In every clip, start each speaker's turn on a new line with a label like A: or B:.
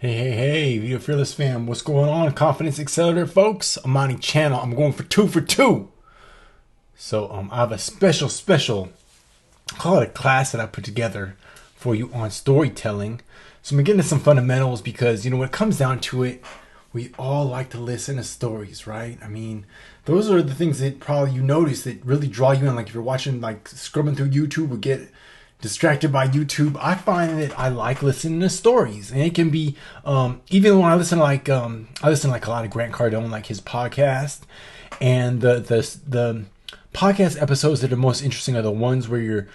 A: Hey, Video Fearless fam, what's going on? Confidence Accelerator, folks. Amani Channel. I'm going for two for two. So I have a special, call it a class that I put together for you on storytelling. So I'm gonna get into some fundamentals because when it comes down to it, we all like to listen to stories, right? I mean, those are the things that probably you notice that really draw you in. Like if you're watching, like scrubbing through YouTube or get distracted by YouTube, I find that I like listening to stories, and it can be even when I listen to like a lot of Grant Cardone, like his podcast, and the podcast episodes that are most interesting are the ones where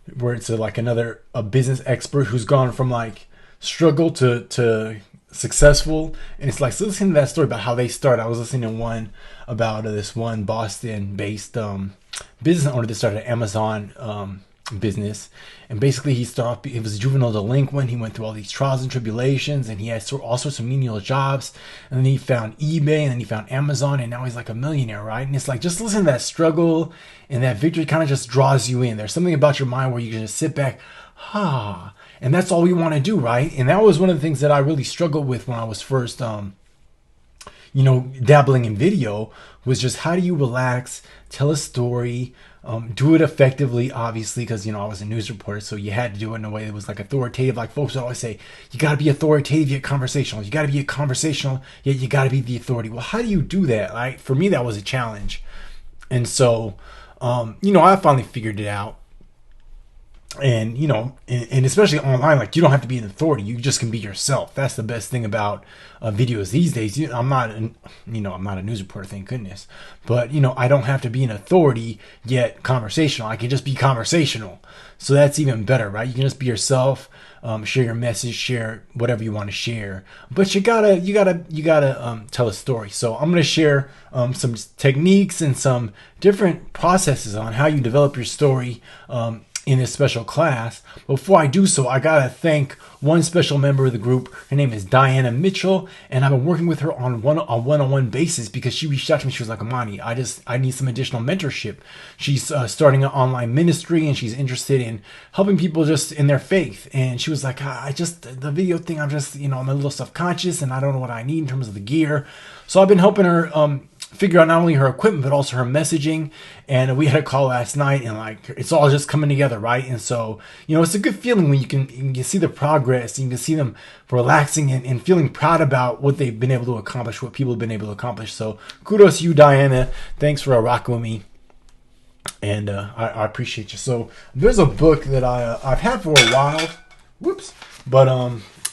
A: it's like a business expert who's gone from like struggle to successful, and it's like, so listening to that story about how they started. I was listening to one about this one Boston-based business owner that started an Amazon business, and basically he was a juvenile delinquent. He went through all these trials and tribulations, and he had all sorts of menial jobs, and then he found eBay, and then he found Amazon, and now he's like a millionaire, right? And it's like, just listen to that struggle, and that victory kind of just draws you in. There's something about your mind where you can just sit back, and that's all we want to do, right? And that was one of the things that I really struggled with when I was first dabbling in video, was just how do you relax, tell a story, do it effectively, obviously, because I was a news reporter, so you had to do it in a way that was like authoritative. Like folks would always say, you got to be authoritative yet conversational. You got to be conversational yet you got to be the authority. Well, how do you do that? Like for me, that was a challenge, and so I finally figured it out. And and especially online, like you don't have to be an authority, you just can be yourself. That's the best thing about videos these days. I'm not a news reporter, thank goodness, but I don't have to be an authority yet conversational. I can just be conversational, so that's even better, right? You can just be yourself, share your message, share whatever you want to share, but you gotta tell a story. So I'm gonna share some techniques and some different processes on how you develop your story in this special class. Before I do so, I gotta thank one special member of the group. Her name is Diana Mitchell, and I've been working with her on one-on-one basis because she reached out to me. She was like, Amani, I need some additional mentorship. She's starting an online ministry, and she's interested in helping people just in their faith. And she was like, the video thing, I'm a little self-conscious, and I don't know what I need in terms of the gear. So I've been helping her figure out not only her equipment but also her messaging, and we had a call last night, and like it's all just coming together, right? And so it's a good feeling when you can see the progress, and you can see them relaxing and feeling proud about what they've been able to accomplish, what people have been able to accomplish. So kudos to you, Diana. Thanks for rocking with me, and I appreciate you. So there's a book that I've had for a while, but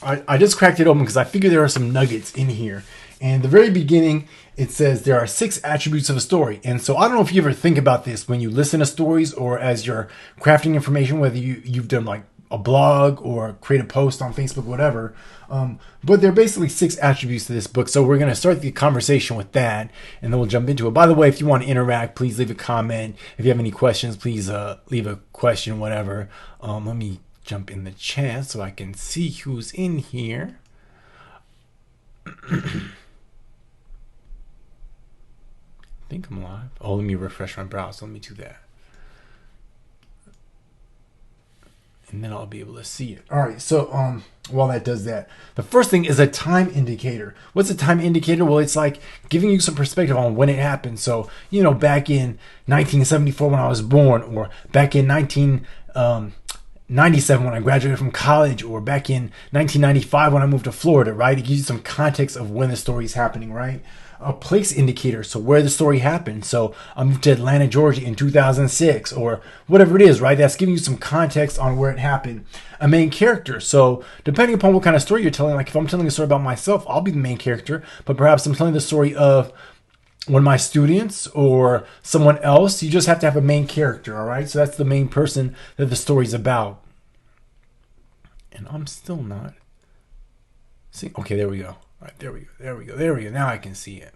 A: I just cracked it open because I figured there are some nuggets in here. And the very beginning, it says there are 6 attributes of a story. And so I don't know if you ever think about this when you listen to stories or as you're crafting information, whether you've done like a blog or create a post on Facebook, whatever. But there are basically 6 attributes to this book. So we're going to start the conversation with that, and then we'll jump into it. By the way, if you want to interact, please leave a comment. If you have any questions, please leave a question, whatever. Let me jump in the chat so I can see who's in here. I think I'm live. Oh, let me refresh my browser. Let me do that. And then I'll be able to see it. All right. So while that does that, the first thing is a time indicator. What's a time indicator? Well, it's like giving you some perspective on when it happened. So, back in 1974 when I was born, or back in 1997 when I graduated from college, or back in 1995 when I moved to Florida, right? It gives you some context of when the story is happening, right? A place indicator, so where the story happened. So I moved to Atlanta, Georgia in 2006, or whatever it is, right? That's giving you some context on where it happened. A main character, so depending upon what kind of story you're telling, like if I'm telling a story about myself, I'll be the main character, but perhaps I'm telling the story of one of my students or someone else. You just have to have a main character, all right? So that's the main person that the story's about. And I'm still not seeing. Okay, there we go. All right, there we go. Now I can see it.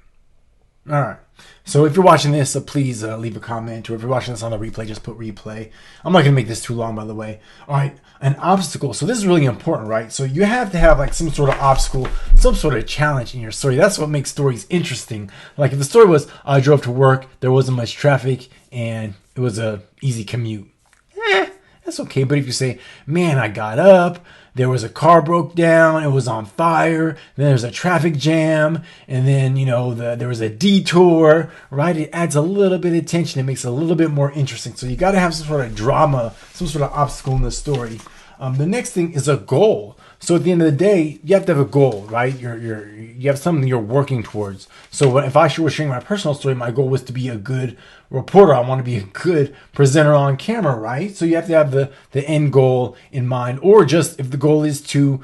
A: All right. So if you're watching this, please leave a comment, or if you're watching this on the replay, just put replay. I'm not going to make this too long, by the way. All right. An obstacle. So this is really important, right? So you have to have like some sort of obstacle, some sort of challenge in your story. That's what makes stories interesting. Like if the story was, I drove to work, there wasn't much traffic, and it was a easy commute. That's that's okay. But if you say, man, I got up, there was a car broke down, it was on fire, then there's a traffic jam, and then, there was a detour, right? It adds a little bit of tension. It makes it a little bit more interesting. So you got to have some sort of drama, some sort of obstacle in the story. The next thing is a goal. So at the end of the day, you have to have a goal, right? You have something you're working towards. So if I was sharing my personal story, my goal was to be a good reporter. I want to be a good presenter on camera, right? So you have to have the end goal in mind, or just if the goal is to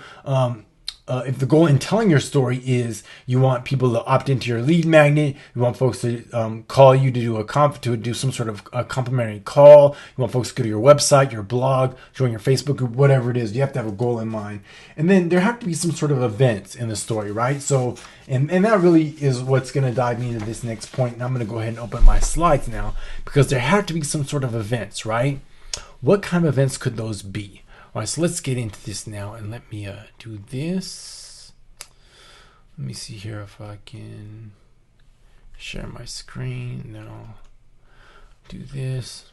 A: if the goal in telling your story is you want people to opt into your lead magnet, you want folks to call you to do some sort of a complimentary call, you want folks to go to your website, your blog, join your Facebook group, whatever it is, you have to have a goal in mind. And then there have to be some sort of events in the story, right? So, and that really is what's going to dive me into this next point. And I'm going to go ahead and open my slides now, because there have to be some sort of events, right? What kind of events could those be? All right, so let's get into this now, and let me do this. Let me see here if I can share my screen, and then I'll do this.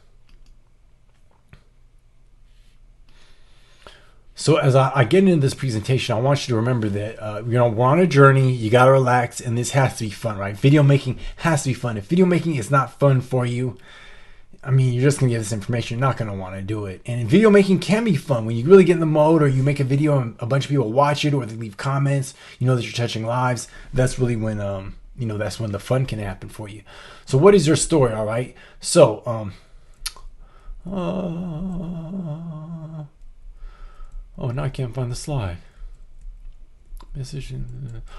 A: So as I get into this presentation, I want you to remember that we're on a journey. You got to relax, and this has to be fun, right? Video making has to be fun. If video making is not fun for you, I mean, you're just going to get this information. You're not going to want to do it. And video making can be fun when you really get in the mode, or you make a video and a bunch of people watch it, or they leave comments, that you're touching lives. That's really when, that's when the fun can happen for you. So what is your story? All right. So, now I can't find the slide.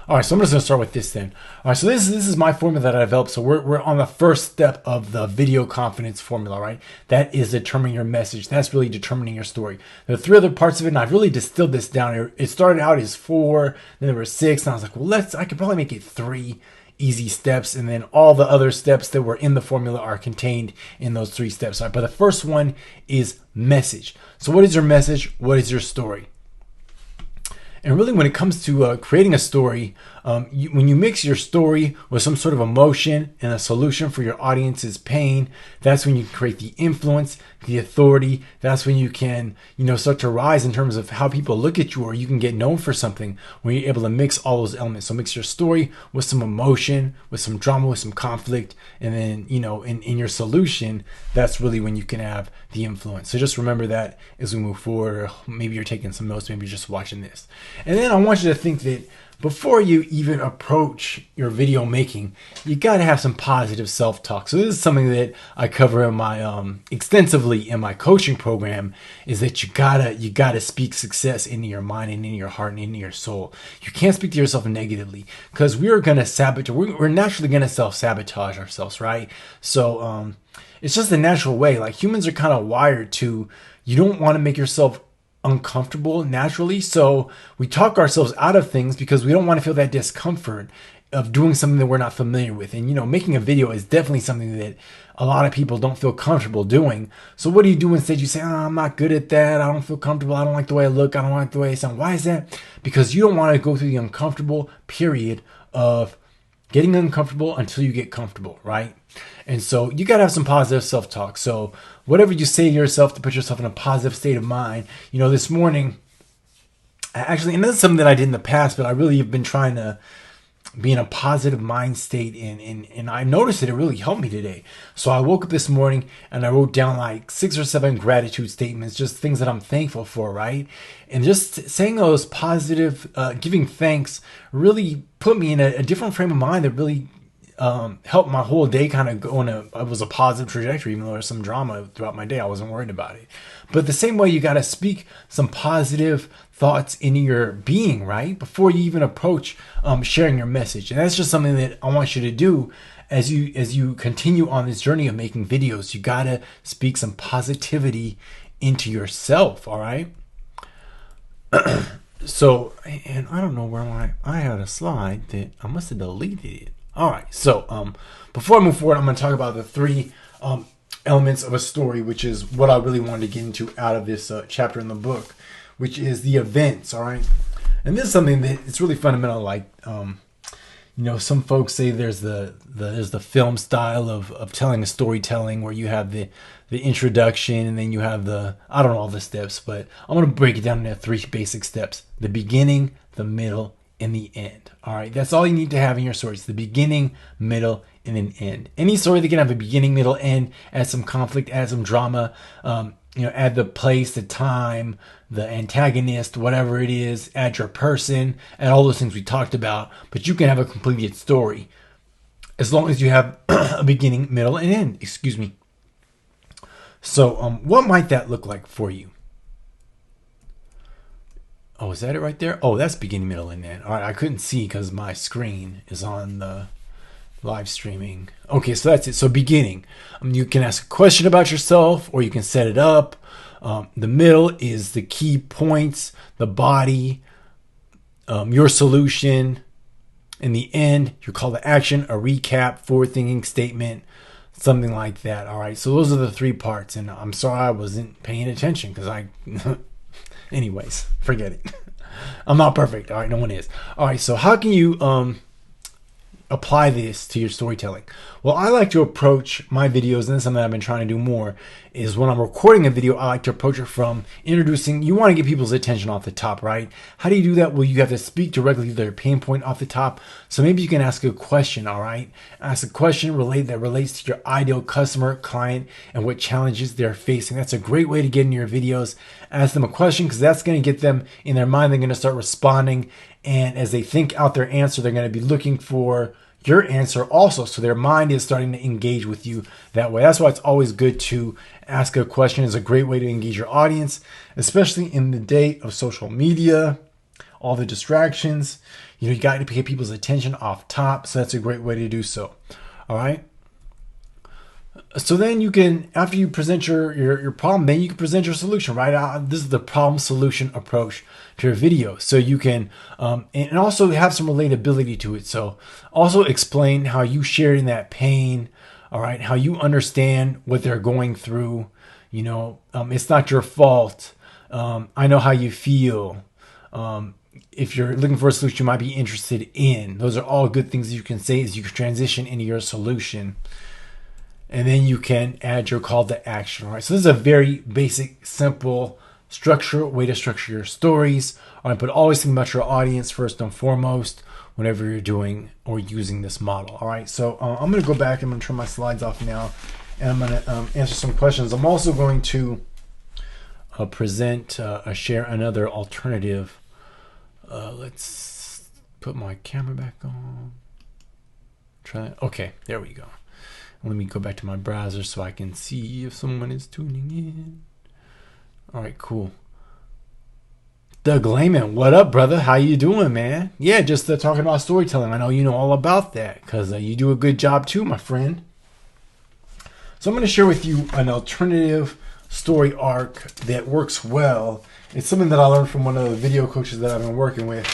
A: All right, so I'm just going to start with this then. All right, so this is my formula that I developed. So we're on the first step of the video confidence formula, right? That is determining your message. That's really determining your story. There are 3 other parts of it, and I've really distilled this down. It started out as 4, then there were 6, and I was like, well, I could probably make it 3 easy steps, and then all the other steps that were in the formula are contained in those 3 steps. All right, but the first one is message. So what is your message? What is your story? And really, when it comes to creating a story, when you mix your story with some sort of emotion and a solution for your audience's pain, that's when you create the influence, the authority. That's when you can, start to rise in terms of how people look at you, or you can get known for something when you're able to mix all those elements. So mix your story with some emotion, with some drama, with some conflict, and then, in your solution, that's really when you can have the influence. So just remember that as we move forward, or maybe you're taking some notes, maybe you're just watching this. And then I want you to think that before you even approach your video making, you got to have some positive self-talk. So this is something that I cover in my extensively in my coaching program, is that you gotta speak success into your mind and into your heart and into your soul. You can't speak to yourself negatively, because we're gonna sabotage. We're naturally gonna self-sabotage ourselves, right? So it's just a natural way. Like, humans are kind of wired to. You don't want to make yourself uncomfortable naturally, so we talk ourselves out of things because we don't want to feel that discomfort of doing something that we're not familiar with. And making a video is definitely something that a lot of people don't feel comfortable doing. So what do? Instead, you say, I'm not good at that, I don't feel comfortable, I don't like the way I look, I don't like the way I sound. Why is that? Because you don't want to go through the uncomfortable period of getting uncomfortable until you get comfortable, right? And so you got to have some positive self-talk. So whatever you say to yourself to put yourself in a positive state of mind. This morning, actually, and this is something that I did in the past, but I really have been trying to be in a positive mind state, and I noticed that it really helped me today. So I woke up this morning and I wrote down like 6 or 7 gratitude statements, just things that I'm thankful for, right? And just saying those positive, giving thanks really put me in a different frame of mind that really helped my whole day kind of go it was a positive trajectory. Even though there's some drama throughout my day, I wasn't worried about it. But the same way, you got to speak some positive thoughts into your being, right? Before you even approach sharing your message. And that's just something that I want you to do as you continue on this journey of making videos. You got to speak some positivity into yourself, all right? So, and I don't know where I had a slide that I must have deleted it. All right, so before I move forward, I'm going to talk about the 3 elements of a story, which is what I really wanted to get into out of this chapter in the book, which is the events, all right? And this is something that it's really fundamental. Like, some folks say there's the film style of telling a storytelling where you have the introduction and then you have I don't know all the steps, but I'm going to break it down into 3 basic steps: the beginning, the middle, and the end. All right, that's all you need to have in your story. It's the beginning, middle, and an end. Any story that can have a beginning, middle, end, add some conflict, add some drama, add the place, the time, the antagonist, whatever it is, add your person, add all those things we talked about. But you can have a completed story as long as you have a beginning, middle, and end. Excuse me. So what might that look like for you? Oh, is that it right there? Oh, that's beginning, middle, and end. All right, I couldn't see because my screen is on the live streaming. Okay, so that's it. So beginning, you can ask a question about yourself or you can set it up. The middle is the key points, the body, your solution. In the end, your call to action, a recap, forward thinking statement, something like that. All right, so those are the 3 parts. And I'm sorry I wasn't paying attention because anyways, forget it. I'm not perfect. All right, no one is. All right, so how can you apply this to your storytelling? Well, I like to approach my videos, and this is something I've been trying to do more, is when I'm recording a video, I like to approach it from introducing. You want to get people's attention off the top, right? How do you do that? Well, you have to speak directly to their pain point off the top. So maybe you can ask a question, all right? Ask a question that relates to your ideal customer, client, and what challenges they're facing. That's a great way to get into your videos. Ask them a question because that's going to get them in their mind. They're going to start responding. And as they think out their answer, they're going to be looking for your answer also. So their mind is starting to engage with you that way. That's why it's always good to ask a question. It's a great way to engage your audience, especially in the day of social media, all the distractions. You got to get people's attention off top. So that's a great way to do so. All right. So then you can, after you present your problem, then you can present your solution, right? This is the problem solution approach to your video. So you can, and also have some relatability to it. So also explain how you shared in that pain, all right? How you understand what they're going through. It's not your fault. I know how you feel. If you're looking for a solution you might be interested in, those are all good things you can say as you transition into your solution. And then you can add your call to action. All right. So this is a very basic, simple way to structure your stories. All right, but always think about your audience first and foremost whenever you're doing or using this model. All right. So I'm going to go back. I'm going to turn my slides off now, and I'm going to answer some questions. I'm also going to share another alternative. Let's put my camera back on. Okay, there we go. Let me go back to my browser so I can see if someone is tuning in. All right, cool. Doug Lehman, what up, brother? How you doing, man? Yeah, just talking about storytelling. I know you know all about that because you do a good job too, my friend. So I'm going to share with you an alternative story arc that works well. It's something that I learned from one of the video coaches that I've been working with.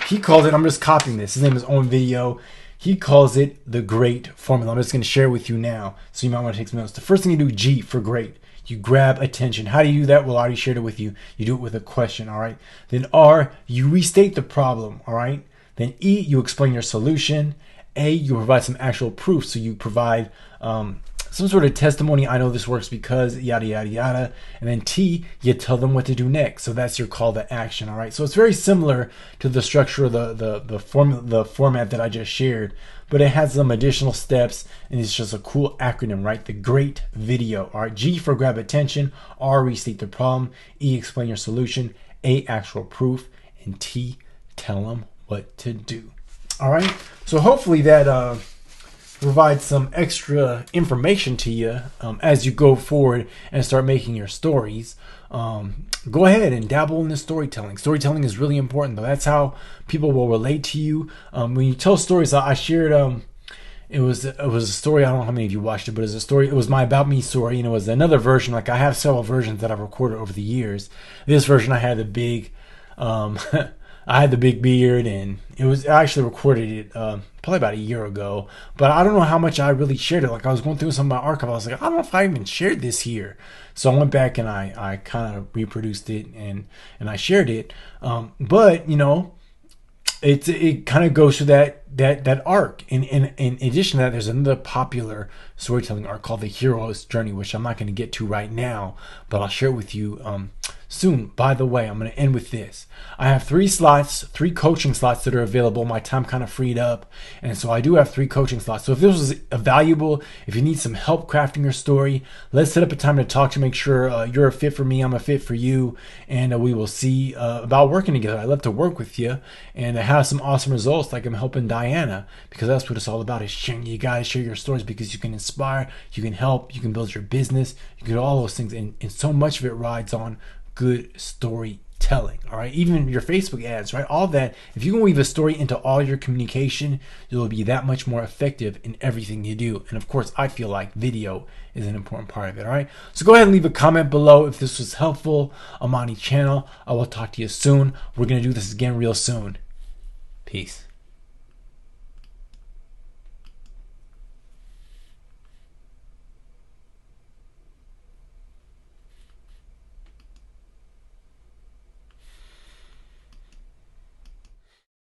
A: He calls it, I'm just copying this. His name is Own Video. He calls it the GREAT formula. I'm just going to share with you now, so you might want to take some notes. The first thing you do, G for great. You grab attention. How do you do that? Well, I already shared it with you. You do it with a question, all right? Then R, you restate the problem, all right? Then E, you explain your solution. A, you provide some actual proof. So you provide some sort of testimony. I know this works because yada, yada, yada. And then T, you tell them what to do next. So that's your call to action, all right? So it's very similar to the structure of the format that I just shared, but it has some additional steps, and it's just a cool acronym, right? The GREAT video, all right? G for grab attention, R, restate the problem, E, explain your solution, A, actual proof, and T, tell them what to do, all right? So hopefully that provide some extra information to you as you go forward and start making your stories. Go ahead and dabble in this storytelling. Storytelling is really important, though. That's how people will relate to you. When you tell stories, I shared it was a story. I don't know how many of you watched it, but it was a story. It was my About Me story, and it was another version. Like I have several versions that I've recorded over the years. This version, I had the big I had the big beard, and I actually recorded it probably about a year ago, but I don't know how much I really shared it. Like I was going through some of my archive, I was like, I don't know if I even shared this here. So I went back and I kind of reproduced it and I shared it. But it kind of goes through that arc. And in addition to that, there's another popular storytelling arc called the hero's journey, which I'm not going to get to right now, but I'll share it with you soon. By the way, I'm going to end with this. I have 3 coaching slots that are available. My time kind of freed up, and so I do have 3 coaching slots. So if this was valuable, if you need some help crafting your story, let's set up a time to talk to make sure you're a fit for me, I'm a fit for you, and we will see about working together. I love to work with you and have some awesome results, like I'm helping Diana, because that's what it's all about, is sharing. You guys share your stories because you can inspire, you can help, you can build your business, you can do all those things, and so much of it rides on good storytelling. All right, even your Facebook ads, right? All that. If you can weave a story into all your communication, you'll be that much more effective in everything you do. And of course, I feel like video is an important part of it. All right, so go ahead and leave a comment below if this was helpful. Amani Channel, I will talk to you soon. We're gonna do this again real soon. Peace.